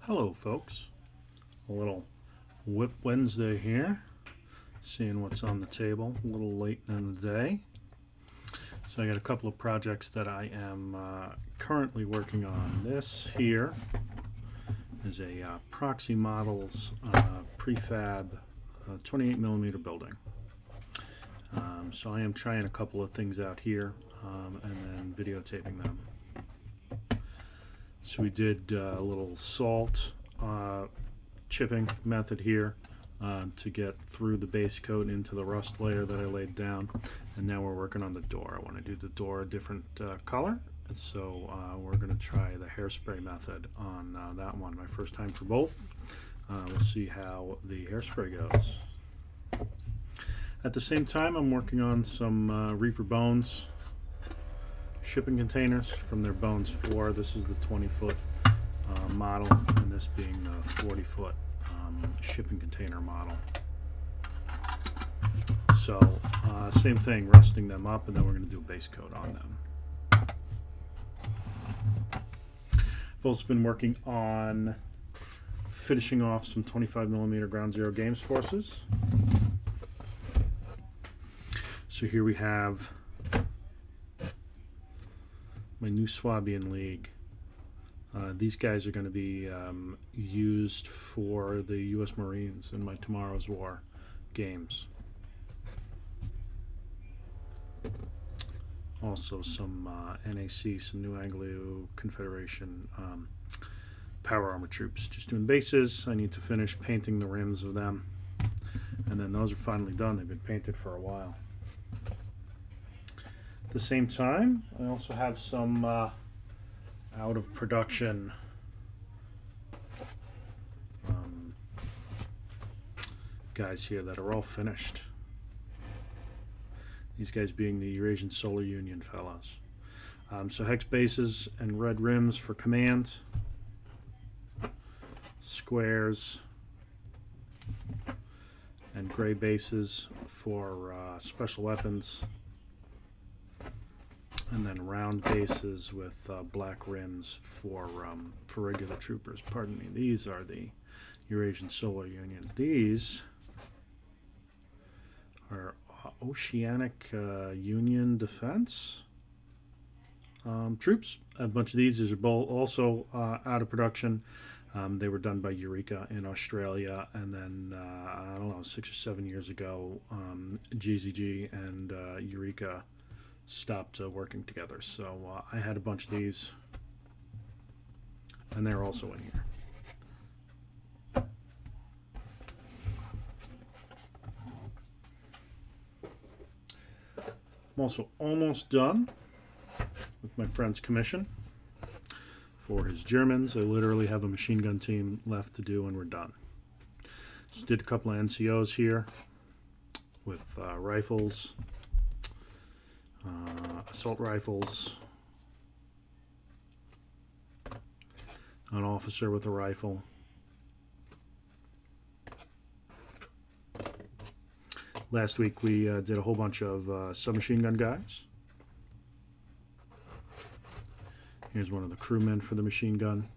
Hello folks, a little WIP Wednesday here, seeing what's on the table, a little late in the day. So I got a couple of projects that I am currently working on. This here is a Proxy Models prefab 28mm building. So I am trying a couple of things out here and then videotaping them. So we did a little salt chipping method here to get through the base coat into the rust layer that I laid down. And now we're working on the door. I want to do the door a different color. And so we're going to try the hairspray method on that one. My first time for both. We'll see how the hairspray goes. At the same time, I'm working on some Reaper Bones shipping containers from their Bones 4. This is the 20-foot model, and this being the 40-foot shipping container model. So same thing, rusting them up, and then we're going to do a base coat on them. I've also been working on finishing off some 25mm Ground Zero Games Forces. So here we have my new Swabian League. These guys are going to be used for the U.S. Marines in my Tomorrow's War games. Also some NAC, some New Anglo Confederation power armor troops. Just doing bases. I need to finish painting the rims of them. And then those are finally done. They've been painted for a while. At the same time, I also have some out of production guys here that are all finished. These guys being the Eurasian Solar Union fellows. So hex bases and red rims for command, squares, and gray bases for special weapons. And then round bases with black rims for regular troopers. Pardon me. These are the Eurasian Solar Union. These are Oceanic Union Defense troops. A bunch of these are also out of production. They were done by Eureka in Australia, and then I don't know, 6 or 7 years ago, GZG and Eureka stopped working together. So I had a bunch of these, and they're also in here. I'm also almost done with my friend's commission for his Germans. I literally have a machine gun team left to do, and we're done. Just did a couple of NCOs here with rifles, assault rifles, an officer with a rifle, last week we did a whole bunch of submachine gun guys. Here's one of the crewmen for the machine gun.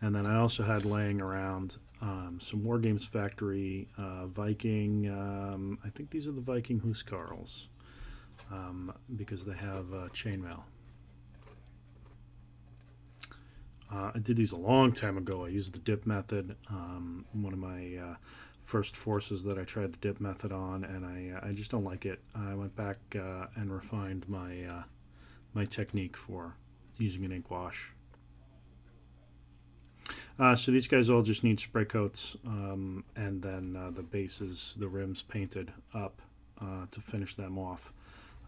And then I also had laying around some War Games Factory Viking, I think these are the Viking Huskarls, because they have chainmail. I did these a long time ago. I used the dip method, one of my first forces that I tried the dip method on, and I just don't like it. I went back and refined my my technique for using an ink wash. So these guys all just need spray coats, and then the bases, the rims painted up to finish them off.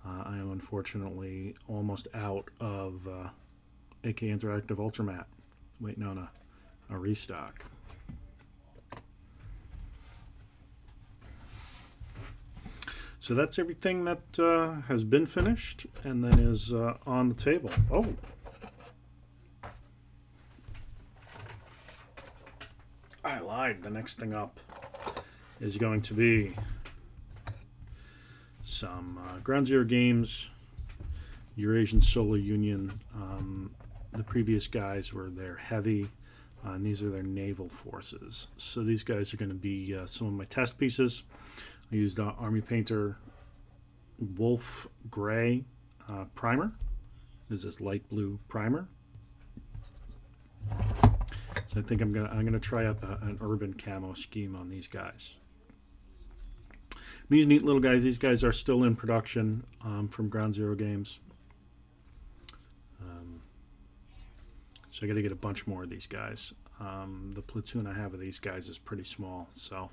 I am unfortunately almost out of AK Interactive Ultramat, waiting on a restock. So that's everything that has been finished and then is on the table. Oh! I lied. The next thing up is going to be some Ground Zero Games Eurasian Solar Union The previous guys were their heavy, and these are their naval forces. So these guys are going to be some of my test pieces. I used Army Painter Wolf Gray primer. This is light blue primer. So I think I'm gonna try up an urban camo scheme on these guys. These neat little guys. These guys are still in production from Ground Zero Games. So I got to get a bunch more of these guys. The platoon I have of these guys is pretty small, so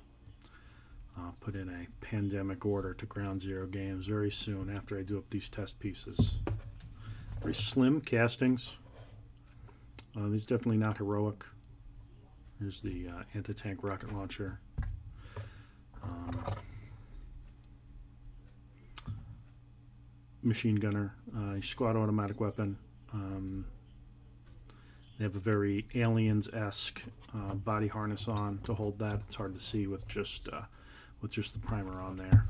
I'll put in a pandemic order to Ground Zero Games very soon after I do up these test pieces. Very slim castings. These definitely not heroic. Here's the anti-tank rocket launcher. Machine gunner, squad automatic weapon. They have a very Aliens-esque body harness on to hold that. It's hard to see with just the primer on there.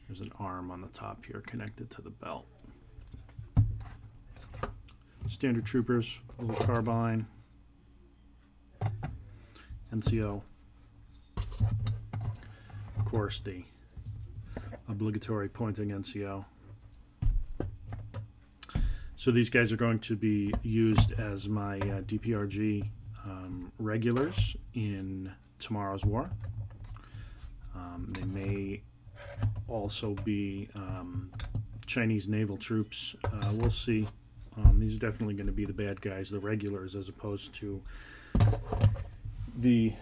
There's an arm on the top here connected to the belt. Standard troopers, a little carbine, NCO. Of course, the obligatory pointing NCO. So these guys are going to be used as my DPRG regulars in tomorrow's war. They may also be Chinese naval troops. We'll see. These are definitely going to be the bad guys, the regulars, as opposed to the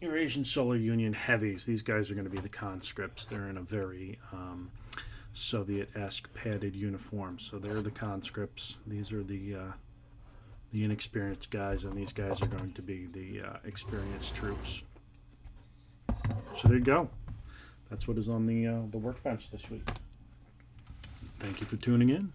Eurasian Solar Union heavies. These guys are going to be the conscripts. They're in a very Soviet-esque padded uniform. So they're the conscripts. These are the inexperienced guys, and these guys are going to be the experienced troops. So there you go. That's what is on the workbench this week. Thank you for tuning in.